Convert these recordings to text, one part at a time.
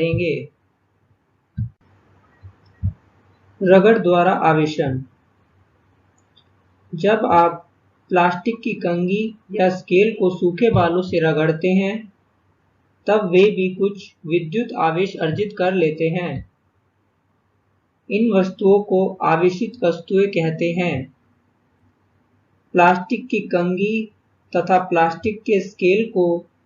करेंगे। रगड़ द्वारा आवेशन। जब आप प्लास्टिक की कंघी या स्केल को सूखे बालों से रगड़ते हैं, तब वे भी कुछ विद्युत आवेश अर्जित कर लेते हैं। इन वस्तुओं को आवेशित वस्तुएं कहते हैं। प्लास्टिक की कंघी तथा प्लास्टिक के स्केल को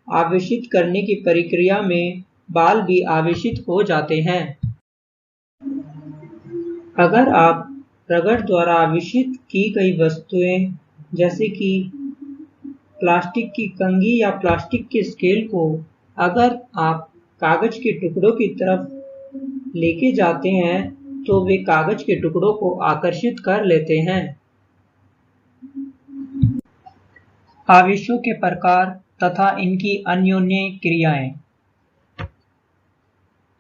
आवेशित करने की प्रक्रिया में बाल भी आवेशित हो जाते हैं। अगर आप रगड़ द्वारा आवेशित की गई वस्तुएं जैसे कि प्लास्टिक की कंघी या प्लास्टिक के स्केल को अगर आप कागज के टुकड़ों की तरफ लेके जाते हैं तो वे कागज के टुकड़ों को आकर्षित कर लेते हैं। आवेशों के प्रकार तथा इनकी अन्योन्य क्रियाएं।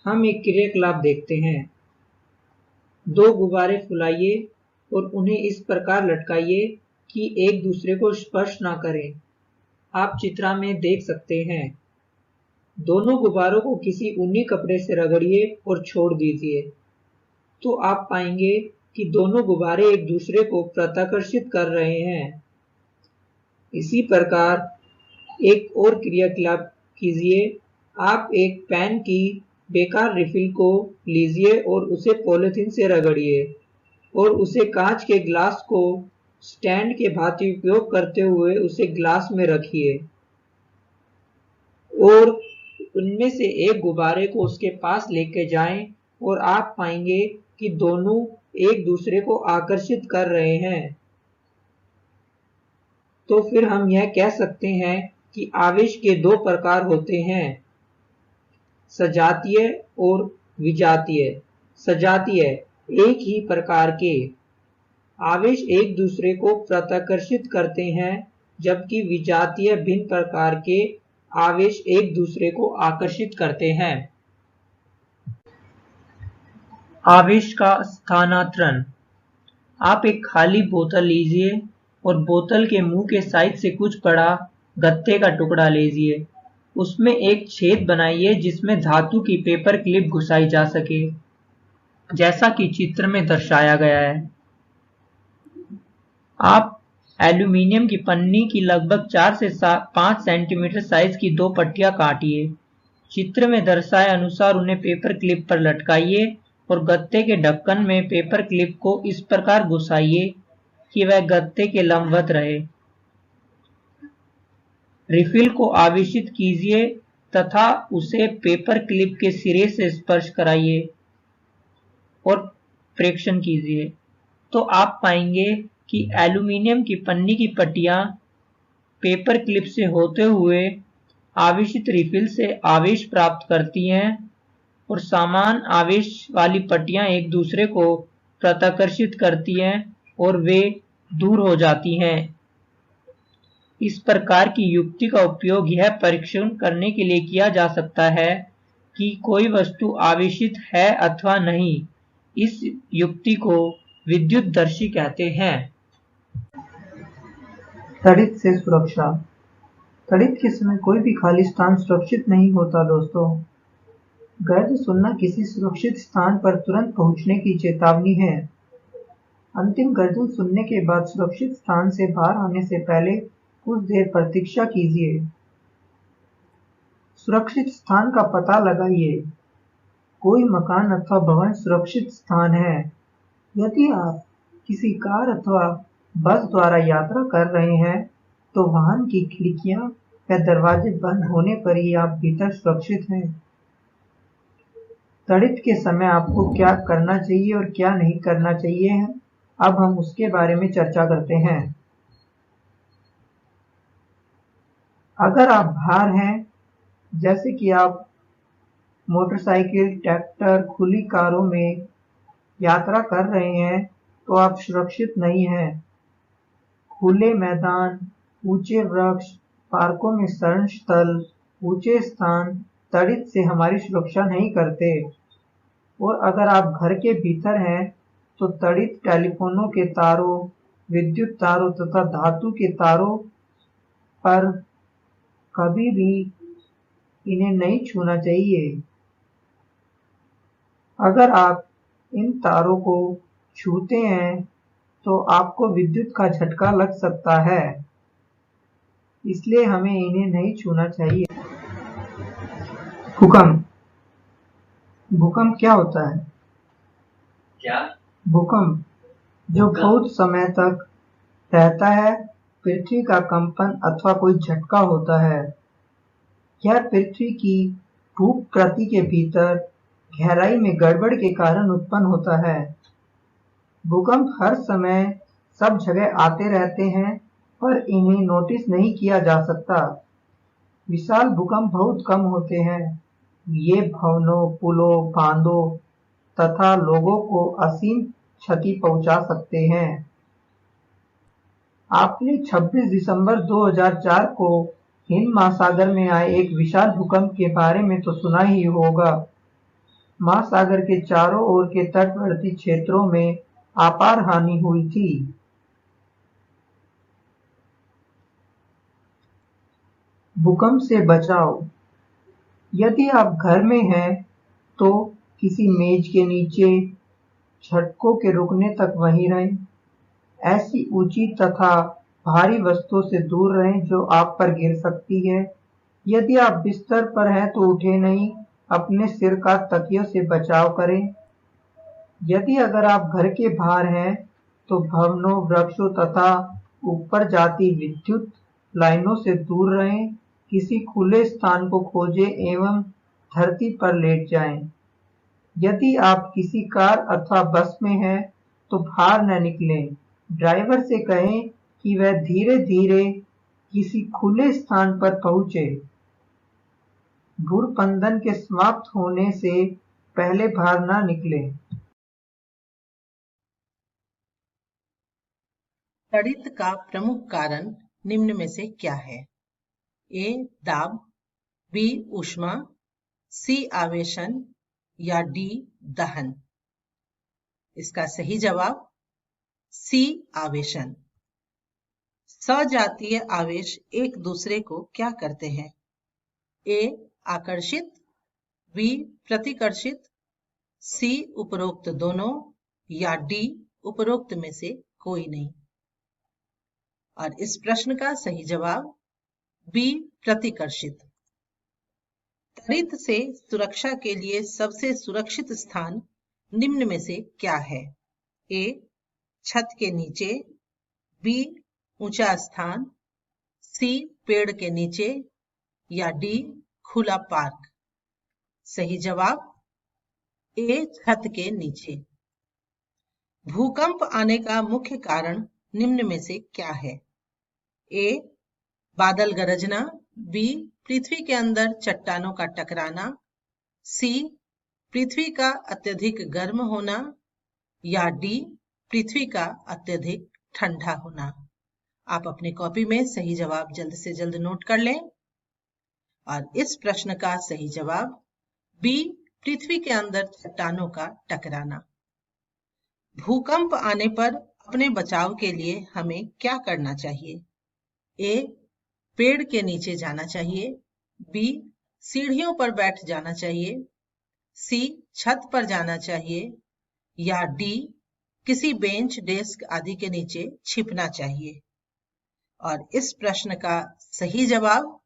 हम एक क्रियाकलाप देखते हैं। दो गुब्बारे फुलाइए और उन्हें इस प्रकार लटकाइए कि एक दूसरे को स्पर्श न करें। आप चित्र में देख सकते हैं। दोनों गुब्बारों को किसी ऊनी कपड़े से रगड़िए और छोड़ दीजिए, तो आप पाएंगे कि दोनों गुब्बारे एक दूसरे को प्रत्याकर्षित कर रहे हैं। इसी प्रकार एक और क्रियाकलाप कीजिए। आप एक पेन की बेकार रिफिल को लीजिए और उसे पॉलिथीन से रगड़िए और उसे कांच के ग्लास को स्टैंड के भांति उपयोग करते हुए उसे ग्लास में रखिए और उनमें से एक गुब्बारे को उसके पास लेके जाएं और आप पाएंगे कि दोनों एक दूसरे को आकर्षित कर रहे हैं। तो फिर हम यह कह सकते हैं कि आवेश के दो प्रकार होते हैं, सजातीय और विजातीय। सजातीय एक ही प्रकार के आवेश एक दूसरे को प्रत्याकर्षित करते हैं, जबकि विजातीय भिन्न प्रकार के आवेश एक दूसरे को आकर्षित करते हैं। आवेश का स्थानांतरण। आप एक खाली बोतल लीजिए और बोतल के मुंह के साइड से कुछ बड़ा गत्ते का टुकड़ा लीजिए। उसमें एक छेद बनाइए जिसमें धातु की पेपर क्लिप घुसाई जा सके, जैसा कि चित्र में दर्शाया गया है। आप एल्यूमीनियम की पन्नी की लगभग 4 से 5 सेंटीमीटर साइज की दो पट्टियां काटिए। चित्र में दर्शाए अनुसार उन्हें पेपर क्लिप पर लटकाइए और गत्ते के ढक्कन में पेपर क्लिप को इस प्रकार घुसाइए कि वह गत्ते के लंबवत रहे। रिफिल को आवेशित कीजिए तथा उसे पेपर क्लिप के सिरे से स्पर्श कराइए और प्रेक्षण कीजिए, तो आप पाएंगे कि एल्यूमीनियम की पन्नी की पट्टियां पेपर क्लिप से होते हुए आवेशित रिफिल से आवेश प्राप्त करती हैं और समान आवेश वाली पट्टियां एक दूसरे को प्रत्याकर्षित करती हैं और वे दूर हो जाती हैं। इस प्रकार की युक्ति का उपयोग यह परीक्षण करने के लिए किया जा सकता है कि कोई वस्तु आवेशित है अथवा नहीं। इस युक्ति को विद्युतदर्शी कहते हैं। तड़ित से सुरक्षा। तड़ित के समय कोई भी खाली स्थान सुरक्षित नहीं होता दोस्तों। गर्द सुनना किसी सुरक्षित स्थान पर तुरंत पहुंचने की चेतावनी है। अंतिम गर्जन सुनने के बाद सुरक्षित स्थान से बाहर आने से पहले कुछ देर प्रतीक्षा कीजिए। सुरक्षित स्थान का पता लगाइए। कोई मकान अथवा भवन सुरक्षित स्थान है। यदि आप किसी कार अथवा बस द्वारा यात्रा कर रहे हैं तो वाहन की खिड़कियां या दरवाजे बंद होने पर ही आप भीतर सुरक्षित हैं। तड़ित के समय आपको क्या करना चाहिए और क्या नहीं करना चाहिए, अब हम उसके बारे में चर्चा करते हैं। अगर आप बाहर हैं, जैसे कि आप मोटरसाइकिल, ट्रैक्टर, खुली कारों में यात्रा कर रहे हैं, तो आप सुरक्षित नहीं हैं। खुले मैदान, ऊंचे वृक्ष, पार्कों में शरण स्थल, ऊंचे स्थान तड़ित से हमारी सुरक्षा नहीं करते। और अगर आप घर के भीतर हैं, तो तड़ित टेलीफोनों के तारों, विद्युत तारों तथा धातु के तारों पर कभी भी इन्हें नहीं छूना चाहिए। अगर आप इन तारों को छूते हैं तो आपको विद्युत का झटका लग सकता है, इसलिए हमें इन्हें नहीं छूना चाहिए। भूकंप। भूकंप क्या होता है? क्या? भूकंप जो बहुत समय तक रहता है, पृथ्वी का कंपन अथवा कोई झटका होता है। यह पृथ्वी की भूप्रकृति के भीतर गहराई में गड़बड़ के कारण उत्पन्न होता है। भूकंप हर समय सब जगह आते रहते हैं, पर इन्हें नोटिस नहीं किया जा सकता। विशाल भूकंप बहुत कम होते हैं। ये भवनों, पुलों, बांधों तथा लोगों को असीम क्षति पहुंचा सकते हैं। आपने 26 दिसंबर 2004 को हिंद महासागर में आए एक विशाल भूकंप के बारे में तो सुना ही होगा। महासागर के चारों ओर के तटवर्ती क्षेत्रों में अपार हानि हुई थी। भूकंप से बचाव। यदि आप घर में हैं तो किसी मेज के नीचे झटकों के रुकने तक वहीं रहें। ऐसी ऊंची तथा भारी वस्तुओं से दूर रहें जो आप पर गिर सकती है। यदि आप बिस्तर पर हैं तो उठे नहीं, अपने सिर का तकियों से बचाव करें। यदि अगर आप घर के बाहर हैं तो भवनों, वृक्षों तथा ऊपर जाती विद्युत लाइनों से दूर रहें। किसी खुले स्थान को खोजें एवं धरती पर लेट जाएं। यदि आप किसी कार अथवा बस में हैं तो बाहर न निकलें। ड्राइवर से कहें कि वह धीरे-धीरे किसी खुले स्थान पर पहुंचे। भूस्खलन के समाप्त होने से पहले बाहर न निकलें। तड़ित का प्रमुख कारण निम्न में से क्या है? ए. दाब, बी. ऊष्मा, सी. आवेशन या डी. दहन। इसका सही जवाब सी. आवेशन। सजातीय आवेश एक दूसरे को क्या करते हैं? ए. आकर्षित, बी. प्रतिकर्षित, सी. उपरोक्त दोनों या डी. उपरोक्त में से कोई नहीं। और इस प्रश्न का सही जवाब बी. प्रतिकर्षित। तड़ित से सुरक्षा के लिए सबसे सुरक्षित स्थान निम्न में से क्या है? ए. छत के नीचे, बी. ऊंचा स्थान, सी. पेड़ के नीचे या डी. खुला पार्क। सही जवाब ए. छत के नीचे। भूकंप आने का मुख्य कारण निम्न में से क्या है? ए. बादल गरजना, बी. पृथ्वी के अंदर चट्टानों का टकराना, सी. पृथ्वी का अत्यधिक गर्म होना या डी. पृथ्वी का अत्यधिक ठंडा होना। आप अपनी कॉपी में सही जवाब जल्द से जल्द नोट कर लें। और इस प्रश्न का सही जवाब बी. पृथ्वी के अंदर चट्टानों का टकराना। भूकंप आने पर अपने बचाव के लिए हमें क्या करना चाहिए? ए. पेड़ के नीचे जाना चाहिए, बी. सीढ़ियों पर बैठ जाना चाहिए, सी. छत पर जाना चाहिए या डी. किसी बेंच, डेस्क आदि के नीचे छिपना चाहिए। और इस प्रश्न का सही जवाब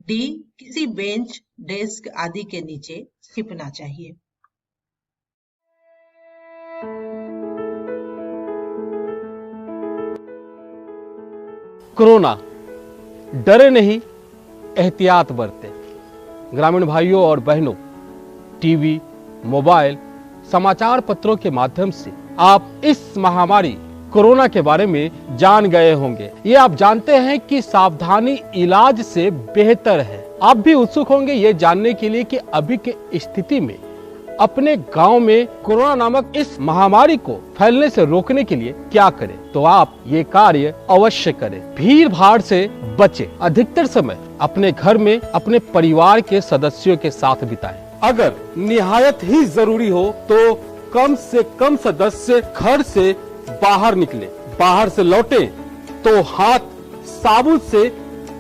डी. किसी बेंच, डेस्क आदि के नीचे छिपना चाहिए। कोरोना, डरे नहीं, एहतियात बरतें। ग्रामीण भाइयों और बहनों, टीवी, मोबाइल, समाचार पत्रों के माध्यम से आप इस महामारी कोरोना के बारे में जान गए होंगे। ये आप जानते हैं कि सावधानी इलाज से बेहतर है। आप भी उत्सुक होंगे ये जानने के लिए कि अभी के स्थिति में अपने गांव में कोरोना नामक इस महामारी को फैलने से रोकने के लिए क्या करें। तो आप ये कार्य अवश्य करें। भीड़ भाड़ से बचें। अधिकतर समय अपने घर में अपने परिवार के सदस्यों के साथ बिताएं। अगर निहायत ही जरूरी हो तो कम से कम सदस्य घर से बाहर निकले। बाहर से लौटे तो हाथ साबुन से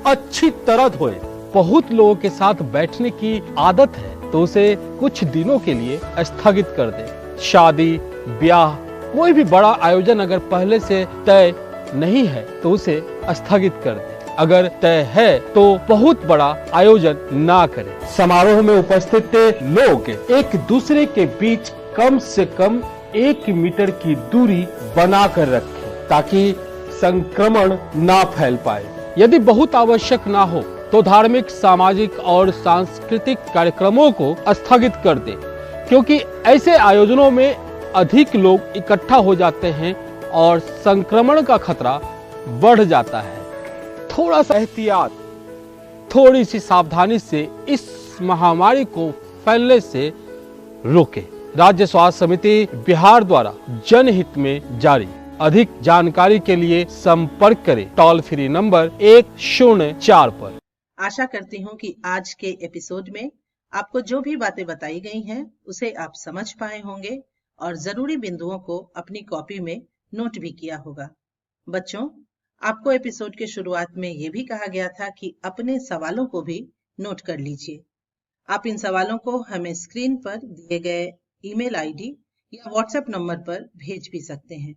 अच्छी तरह धोएं। बहुत लोगों के साथ बैठने की आदत है, तो उसे कुछ दिनों के लिए स्थगित कर दें। शादी, ब्याह, कोई भी बड़ा आयोजन अगर पहले से तय नहीं है तो उसे स्थगित कर दें। अगर तय है तो बहुत बड़ा आयोजन ना करें। समारोह में उपस्थित लोग एक दूसरे के बीच कम से कम 1 मीटर की दूरी बनाकर रखें ताकि संक्रमण ना फैल पाए। यदि बहुत आवश्यक ना हो तो धार्मिक, सामाजिक और सांस्कृतिक कार्यक्रमों को स्थगित कर दें, क्योंकि ऐसे आयोजनों में अधिक लोग इकट्ठा हो जाते हैं और संक्रमण का खतरा बढ़ जाता है। थोड़ा सा एहतियात, थोड़ी सी सावधानी से इस महामारी को फैलने से रोके। राज्य स्वास्थ्य समिति बिहार द्वारा जनहित में जारी। अधिक जानकारी के लिए संपर्क करें टोल फ्री नंबर 104 पर। आशा करती हूँ कि आज के एपिसोड में आपको जो भी बातें बताई गई हैं उसे आप समझ पाए होंगे और जरूरी बिंदुओं को अपनी कॉपी में नोट भी किया होगा। बच्चों, आपको एपिसोड के शुरुआत में यह भी कहा गया था कि अपने सवालों को भी नोट कर लीजिए। आप इन सवालों को हमें स्क्रीन पर दिए गए ईमेल आईडी या व्हाट्सएप नंबर पर भेज भी सकते हैं।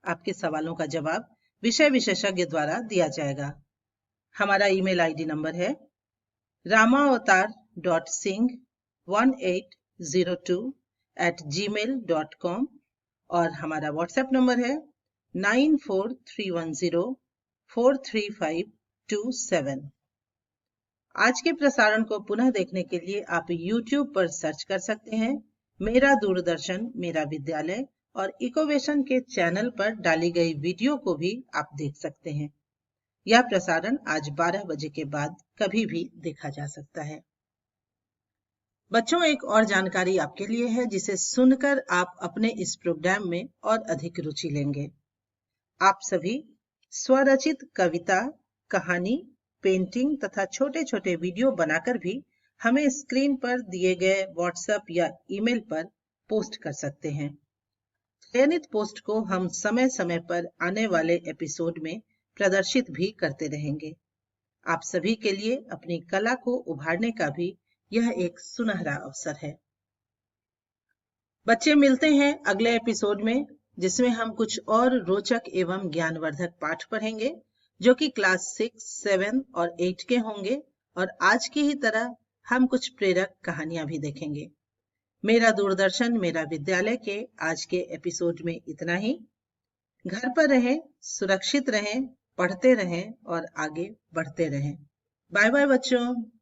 आपके सवालों का जवाब विषय विशेषज्ञ द्वारा दिया जाएगा। हमारा ईमेल आईडी नंबर है ramaavatar.singh1802@gmail.com और हमारा व्हाट्सएप नंबर है 9431043527। आज के प्रसारण को पुनः देखने के लिए आप YouTube पर सर्च कर सकते हैं मेरा दूरदर्शन मेरा विद्यालय, और इकोवेशन के चैनल पर डाली गई वीडियो को भी आप देख सकते हैं। यह प्रसारण आज 12 बजे के बाद कभी भी देखा जा सकता है। बच्चों, एक और जानकारी आपके लिए है जिसे सुनकर आप अपने इस प्रोग्राम में और अधिक रुचि लेंगे। आप सभी स्वरचित कविता, कहानी, पेंटिंग तथा छोटे छोटे वीडियो बनाकर भी हमें स्क्रीन पर दिए गए व्हाट्सएप या ईमेल पर पोस्ट कर सकते हैं। चयनित पोस्ट को हम समय समय पर आने वाले एपिसोड में प्रदर्शित भी करते रहेंगे। आप सभी के लिए अपनी कला को उभारने का भी यह एक सुनहरा अवसर है। बच्चे, मिलते हैं अगले एपिसोड में, जिसमें हम कुछ और रोचक एवं ज्ञानवर्धक पाठ पढ़ेंगे जो कि क्लास 6, 7 और 8 के होंगे, और आज की ही तरह हम कुछ प्रेरक कहानियां भी देखेंगे। मेरा दूरदर्शन मेरा विद्यालय के आज के एपिसोड में इतना ही। घर पर रहें, सुरक्षित रहें, पढ़ते रहें और आगे बढ़ते रहें। बाय बाय बच्चों।